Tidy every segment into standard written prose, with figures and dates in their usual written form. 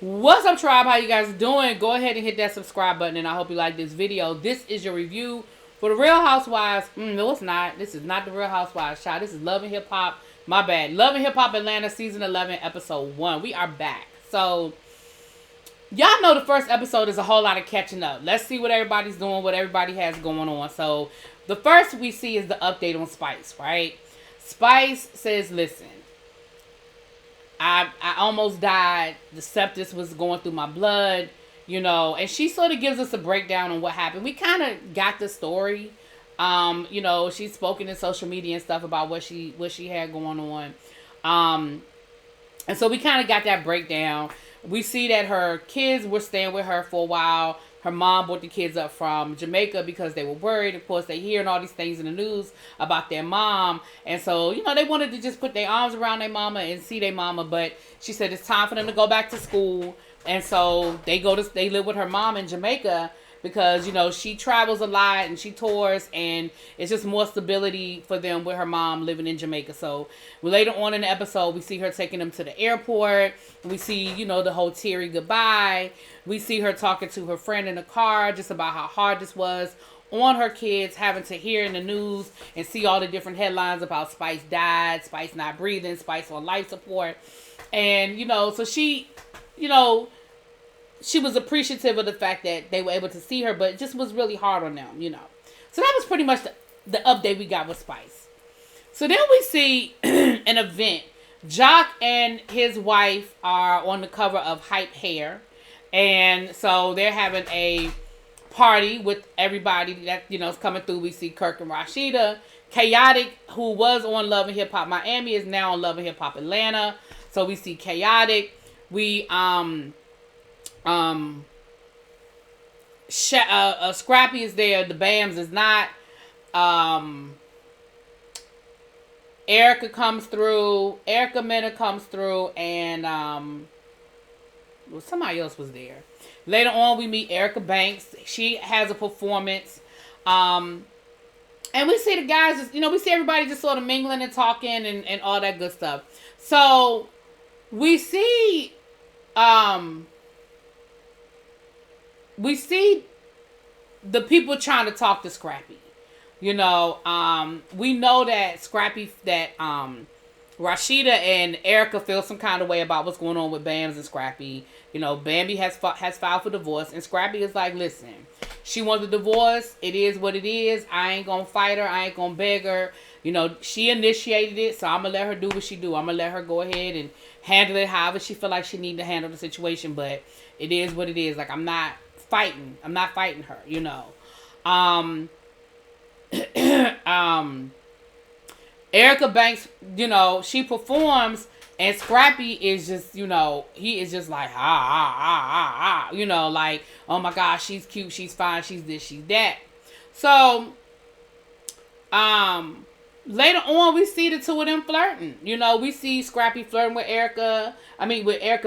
What's up, tribe? How you guys doing? Go ahead and hit that subscribe button, and I hope you like this video. This is your review for the Real Housewives. No, it's not. This is not the Real Housewives, child. This is Love and Hip Hop. My bad. Love and Hip Hop Atlanta Season 11, Episode 1. We are back. So, y'all know the first episode is a whole lot of catching up. Let's see what everybody's doing, what everybody has going on. So, the first we see is the update on Spice, right? Spice says, listen, I almost died. The sepsis was going through my blood, and she sort of gives us a breakdown on what happened. We kind of got the story. She's spoken in social media and stuff about what she had going on. And so we kind of got that breakdown. We see that her kids were staying with her for a while. Her mom brought the kids up from Jamaica because they were worried. Of course, they hearing all these things in the news about their mom. And so, they wanted to just put their arms around their mama and see their mama. But she said it's time for them to go back to school. And so they live with her mom in Jamaica because, she travels a lot and she tours. And it's just more stability for them with her mom living in Jamaica. So later on in the episode, we see her taking them to the airport. We see, the whole teary goodbye. We see her talking to her friend in the car just about how hard this was on her kids, having to hear in the news and see all the different headlines about Spice died, Spice not breathing, Spice on life support. And, so she was appreciative of the fact that they were able to see her, but it just was really hard on them, So that was pretty much the update we got with Spice. So then we see an event. Jock and his wife are on the cover of Hype Hair. And so they're having a party with everybody that, is coming through. We see Kirk and Rashida. Chaotic, who was on Love and Hip Hop Miami, is now on Love and Hip Hop Atlanta. So we see Chaotic. We, Scrappy is there. The Bams is not. Erica comes through. Erica Mena comes through. And, somebody else was there. Later on, we meet Erica Banks. She has a performance. And we see the guys, just, we see everybody just sort of mingling and talking and all that good stuff. So, we see the people trying to talk to Scrappy. We know that Rashida and Erica feel some kind of way about what's going on with Bams and Scrappy. Bambi has filed for divorce, and Scrappy is like, listen, she wants a divorce. It is what it is. I ain't gonna fight her. I ain't gonna beg her. She initiated it, so I'm gonna let her do what she do. I'm gonna let her go ahead and handle it however she feel like she need to handle the situation. But it is what it is. Like, I'm not fighting her. Erica Banks, she performs, and Scrappy is just, he is just like, like, oh my gosh, she's cute, she's fine, she's this, she's that. So, later on, we see the two of them flirting. We see Scrappy flirting with Erica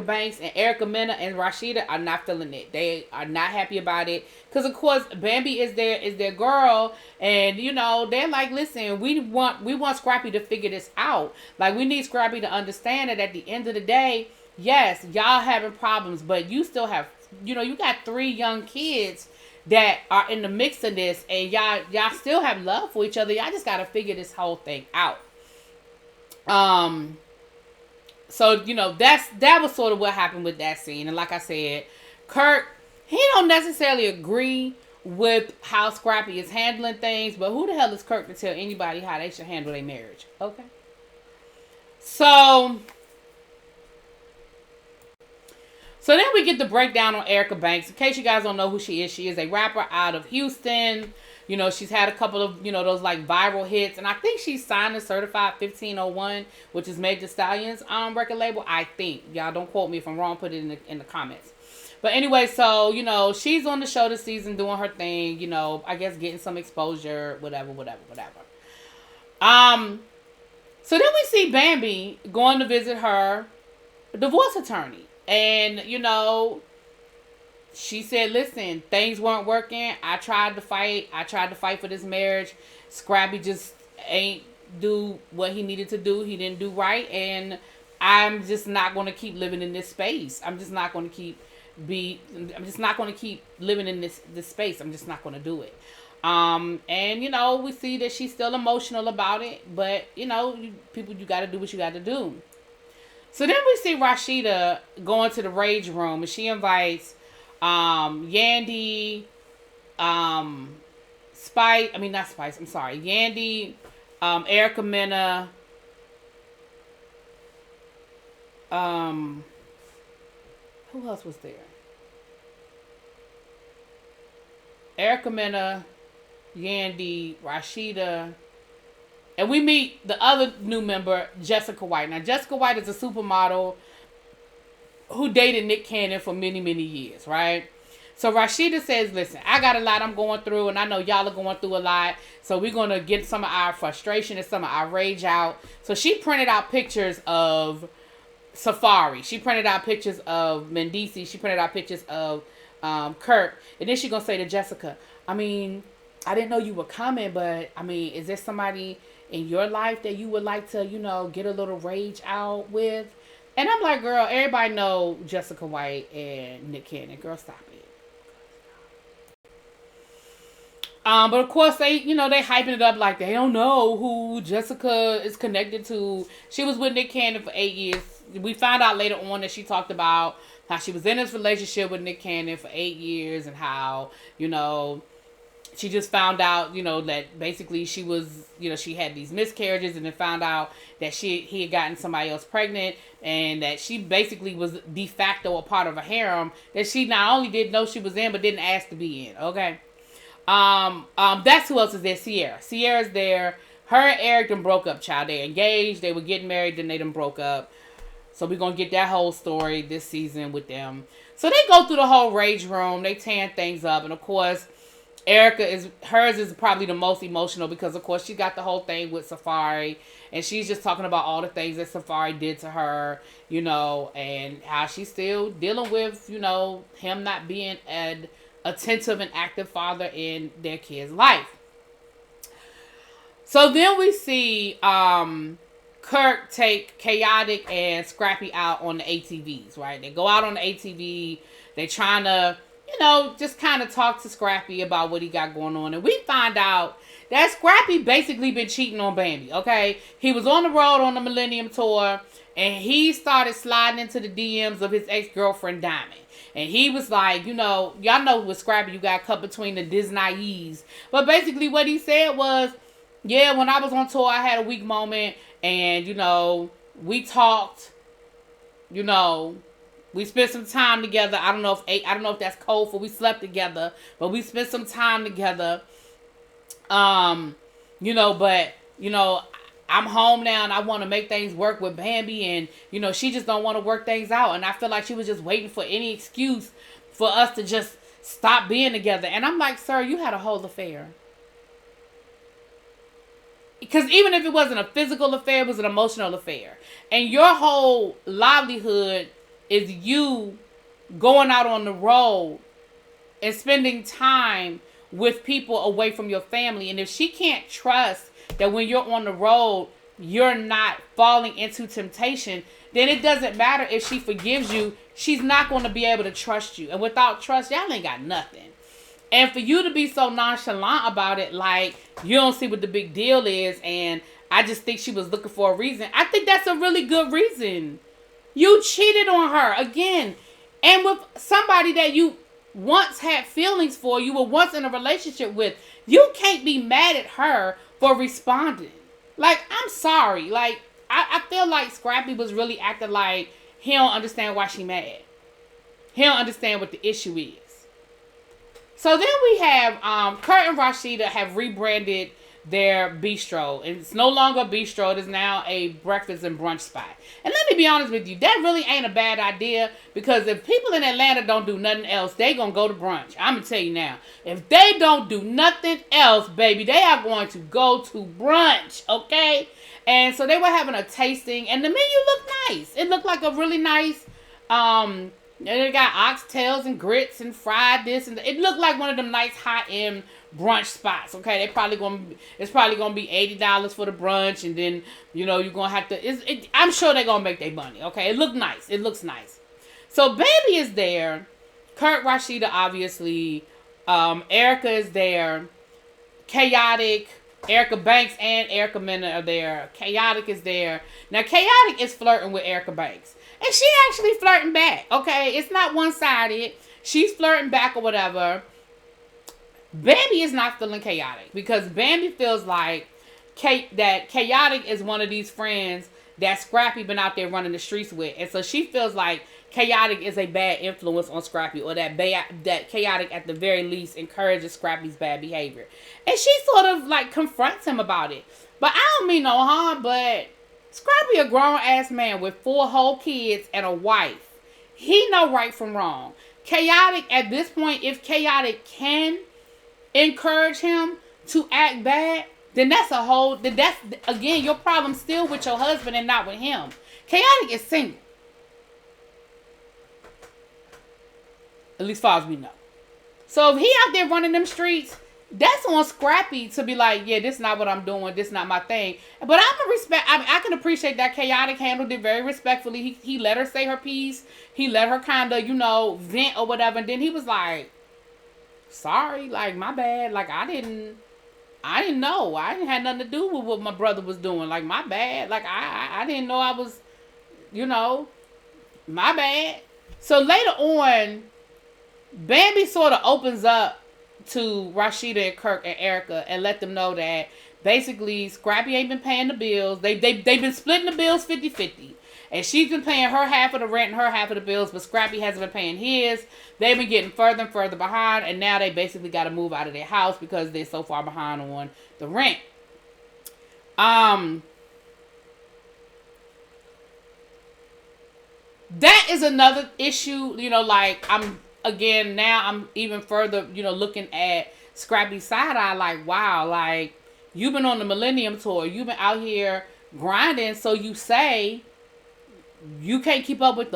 Banks, and Erica Mena and Rashida are not feeling it. They are not happy about it. Because, of course, Bambi is their girl. And, they're like, listen, we want Scrappy to figure this out. Like, we need Scrappy to understand that at the end of the day, yes, y'all having problems, but you still have, you got 3 young kids that are in the mix of this, and y'all still have love for each other. Y'all just gotta figure this whole thing out. So that was sort of what happened with that scene. And like I said, Kirk, he don't necessarily agree with how Scrappy is handling things, but who the hell is Kirk to tell anybody how they should handle their marriage? Okay. So then we get the breakdown on Erica Banks. In case you guys don't know who she is a rapper out of Houston. She's had a couple of, those like viral hits. And I think she's signed a certified 1501, which is Meg Thee Stallion's record label. I think. Y'all don't quote me if I'm wrong. Put it in the comments. But anyway, so, she's on the show this season doing her thing. I guess getting some exposure, whatever. So then we see Bambi going to visit her divorce attorney. And, she said, listen, things weren't working. I tried to fight for this marriage. Scrappy just ain't do what he needed to do. He didn't do right. And I'm just not going to keep living in this space. I'm just not going to keep living in this space. I'm just not going to do it. And we see that she's still emotional about it, but you got to do what you got to do. So then we see Rashida going to the rage room, and she invites Yandy, Yandy, Erica Mena, who else was there? Erica Mena, Yandy, Rashida, and we meet the other new member, Jessica White. Now, Jessica White is a supermodel who dated Nick Cannon for many, many years, right? So Rashida says, listen, I got a lot I'm going through, and I know y'all are going through a lot, so we're going to get some of our frustration and some of our rage out. So she printed out pictures of Safari. She printed out pictures of Mendici. She printed out pictures of Kirk. And then she's going to say to Jessica, I didn't know you were coming, but, is there somebody in your life that you would like to, get a little rage out with? And I'm like, girl, everybody know Jessica White and Nick Cannon. Girl, stop it. But of course they hyping it up like they don't know who Jessica is connected to. She was with Nick Cannon for 8 years. We found out later on that she talked about how she was in this relationship with Nick Cannon for 8 years and how, she just found out, that basically she was, she had these miscarriages, and then found out that he had gotten somebody else pregnant, and that she basically was de facto a part of a harem that she not only didn't know she was in, but didn't ask to be in. Okay. That's who else is there. Sierra's there. Her and Eric done broke up, child. They engaged. They were getting married. Then they done broke up. So we're going to get that whole story this season with them. So they go through the whole rage room. They tearing things up. And of course, hers is probably the most emotional because of course she got the whole thing with Safari. And she's just talking about all the things that Safari did to her, and how she's still dealing with, him not being an attentive and active father in their kid's life. So then we see Kirk take Chaotic and Scrappy out on the ATVs, right? They go out on the ATV. They trying to, just kind of talk to Scrappy about what he got going on. And we find out that Scrappy basically been cheating on Bambi, okay? He was on the road on the Millennium Tour, and he started sliding into the DMs of his ex-girlfriend, Diamond. And he was like, y'all know with Scrappy, you got cut between the Disneys. But basically what he said was, yeah, when I was on tour, I had a weak moment. And, we talked, we spent some time together. I don't know if that's code for we slept together. But we spent some time together. But, I'm home now and I want to make things work with Bambi, and she just don't want to work things out, and I feel like she was just waiting for any excuse for us to just stop being together. And I'm like, sir, you had a whole affair. Because even if it wasn't a physical affair, it was an emotional affair, and your whole livelihood is you going out on the road and spending time with people away from your family. And if she can't trust that when you're on the road, you're not falling into temptation, then it doesn't matter if she forgives you. She's not going to be able to trust you. And without trust, y'all ain't got nothing. And for you to be so nonchalant about it, like you don't see what the big deal is, and I just think she was looking for a reason, I think that's a really good reason. You cheated on her again. And with somebody that you once had feelings for, you were once in a relationship with, you can't be mad at her for responding. Like, I'm sorry. Like, I feel like Scrappy was really acting like he don't understand why she mad. He don't understand what the issue is. So then we have Kurt and Rashida have rebranded their bistro. And it's no longer a bistro. It is now a breakfast and brunch spot. And let me be honest with you, that really ain't a bad idea, because if people in Atlanta don't do nothing else, they gonna go to brunch. I'm gonna tell you now. If they don't do nothing else, baby, they are going to go to brunch, okay? And so they were having a tasting, and the menu looked nice. It looked like a really nice, And they got oxtails and grits and fried this and it looked like one of them nice high end brunch spots. Okay, it's probably gonna be $80 for the brunch, and then you're gonna have to. I'm sure they're gonna make their money. Okay, it looked nice. It looks nice. So baby is there, Kurt, Rashida, obviously, Erica is there, Chaotic, Erica Banks and Erica Mena are there. Chaotic is there. Now Chaotic is flirting with Erica Banks. And she actually flirting back, okay? It's not one-sided. She's flirting back or whatever. Bambi is not feeling Chaotic because Bambi feels like that Chaotic is one of these friends that Scrappy been out there running the streets with. And so she feels like Chaotic is a bad influence on Scrappy, or that Chaotic at the very least encourages Scrappy's bad behavior. And she sort of like confronts him about it. But I don't mean no harm, but Scrappy a grown-ass man with 4 whole kids and a wife. He know right from wrong. Chaotic, at this point, if Chaotic can encourage him to act bad, then that's again, your problem still with your husband and not with him. Chaotic is single. At least far as we know. So if he out there running them streets, that's on Scrappy to be like, yeah, this is not what I'm doing. This is not my thing. But I can appreciate that Chaotic handled it very respectfully. He let her say her piece. He let her kind of, vent or whatever. And then he was like, sorry, like, my bad. Like, I didn't know. I didn't have nothing to do with what my brother was doing. Like, my bad. Like, I didn't know I was, my bad. So later on, Bambi sort of opens up to Rashida and Kirk and Erica and let them know that basically Scrappy ain't been paying the bills. They've been splitting the bills 50-50. And she's been paying her half of the rent and her half of the bills, but Scrappy hasn't been paying his. They've been getting further and further behind, and now they basically got to move out of their house because they're so far behind on the rent. That is another issue, like I'm even further, looking at Scrappy's side eye, like, wow, like, you've been on the Millennium Tour. You've been out here grinding, so you say you can't keep up with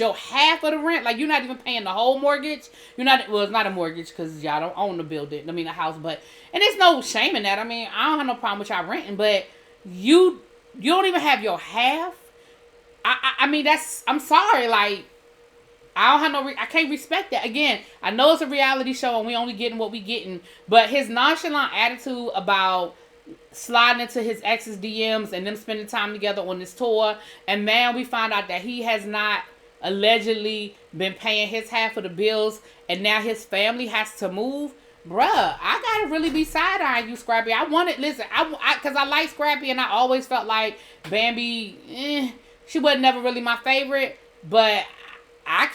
your half of the rent. Like, you're not even paying the whole mortgage. It's not a mortgage because y'all don't own the building. I mean, the house, and there's no shame in that. I mean, I don't have no problem with y'all renting, but you don't even have your half. I mean, I'm sorry, like, I don't have I can't respect that. Again, I know it's a reality show and we only getting what we getting, but his nonchalant attitude about sliding into his ex's DMs and them spending time together on this tour, and man, we find out that he has not allegedly been paying his half of the bills, and now his family has to move. Bruh, I gotta really be side-eyeing you, Scrappy. Because I like Scrappy, and I always felt like Bambi, she wasn't never really my favorite, but I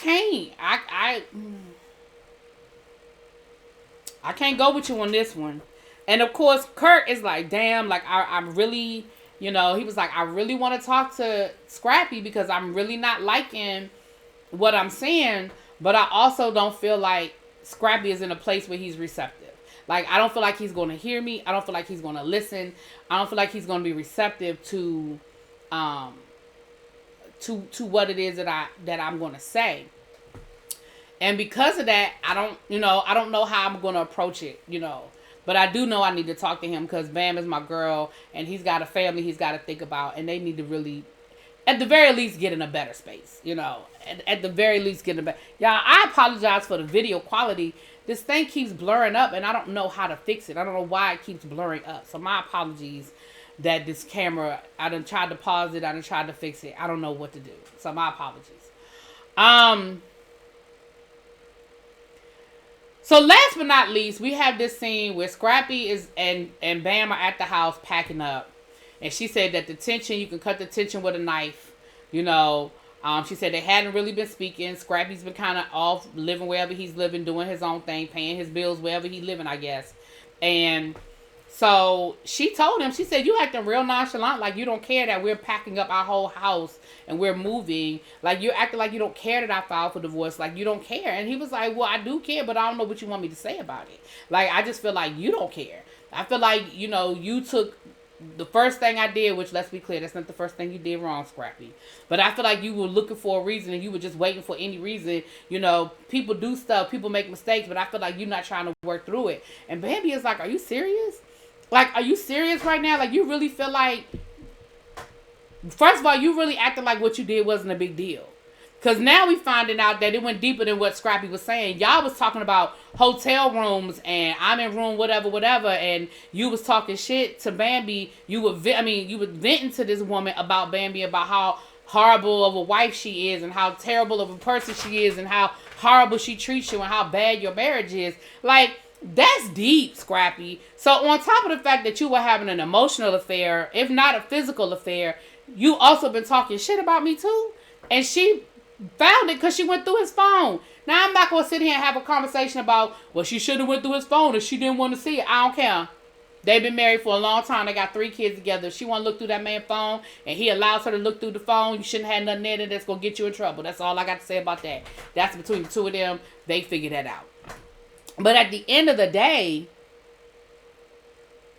can't go with you on this one. And of course, Kurt is like, damn, like, I'm really, he was like, I really want to talk to Scrappy because I'm really not liking what I'm seeing, but I also don't feel like Scrappy is in a place where he's receptive. Like, I don't feel like he's going to hear me. I don't feel like he's going to listen. I don't feel like he's going to be receptive to what it is that I'm going to say. And because of that, I don't know how I'm going to approach it, But I do know I need to talk to him because Bam is my girl and he's got a family he's got to think about, and they need to really, at the very least, get in a better space, At the very least, get in a better. Y'all, I apologize for the video quality. This thing keeps blurring up and I don't know how to fix it. I don't know why it keeps blurring up. So my apologies that this camera, I done tried to pause it, I done tried to fix it. I don't know what to do. So my apologies. So last but not least, we have this scene where Scrappy and Bam are at the house packing up. And she said that you can cut the tension with a knife. She said they hadn't really been speaking. Scrappy's been kind of off, living wherever he's living, doing his own thing, paying his bills wherever he's living, I guess. And so she told him, she said, you acting real nonchalant, like you don't care that we're packing up our whole house and we're moving. Like, you're acting like you don't care that I filed for divorce. Like, you don't care. And he was like, well, I do care, but I don't know what you want me to say about it. Like, I just feel like you don't care. I feel like, you took the first thing I did, which let's be clear, that's not the first thing you did wrong, Scrappy. But I feel like you were looking for a reason and you were just waiting for any reason. You know, people do stuff, people make mistakes, but I feel like you're not trying to work through it. And Bambi is like, are you serious? Like, are you serious right now? Like, you really feel like, first of all, you really acted like what you did wasn't a big deal. Because now we finding out that it went deeper than what Scrappy was saying. Y'all was talking about hotel rooms and I'm in room whatever. And you was talking shit to Bambi. You were venting to this woman about Bambi, about how horrible of a wife she is and how terrible of a person she is and how horrible she treats you and how bad your marriage is. Like, that's deep, Scrappy. So on top of the fact that you were having an emotional affair, if not a physical affair, you also been talking shit about me too. And she found it because she went through his phone. Now, I'm not going to sit here and have a conversation about, well, she should have went through his phone if she didn't want to see it. I don't care. They've been married for a long time. They got 3 kids together. If she want to look through that man's phone and he allows her to look through the phone, you shouldn't have nothing in it that's going to get you in trouble. That's all I got to say about that. That's between the two of them. They figure that out. But at the end of the day,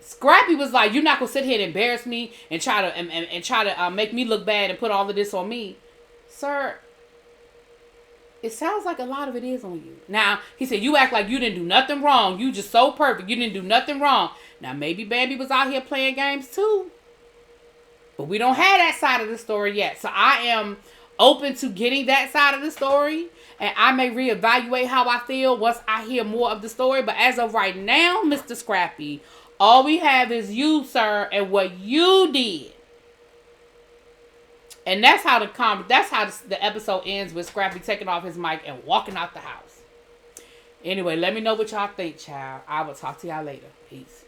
Scrappy was like, you're not going to sit here and embarrass me and try to make me look bad and put all of this on me. Sir, it sounds like a lot of it is on you. Now, he said, you act like you didn't do nothing wrong. You just so perfect. You didn't do nothing wrong. Now, maybe Bambi was out here playing games too. But we don't have that side of the story yet. So I am open to getting that side of the story. And I may reevaluate how I feel once I hear more of the story. But as of right now, Mr. Scrappy, all we have is you, sir, and what you did. And that's how the episode ends, with Scrappy taking off his mic and walking out the house. Anyway, let me know what y'all think, child. I will talk to y'all later. Peace.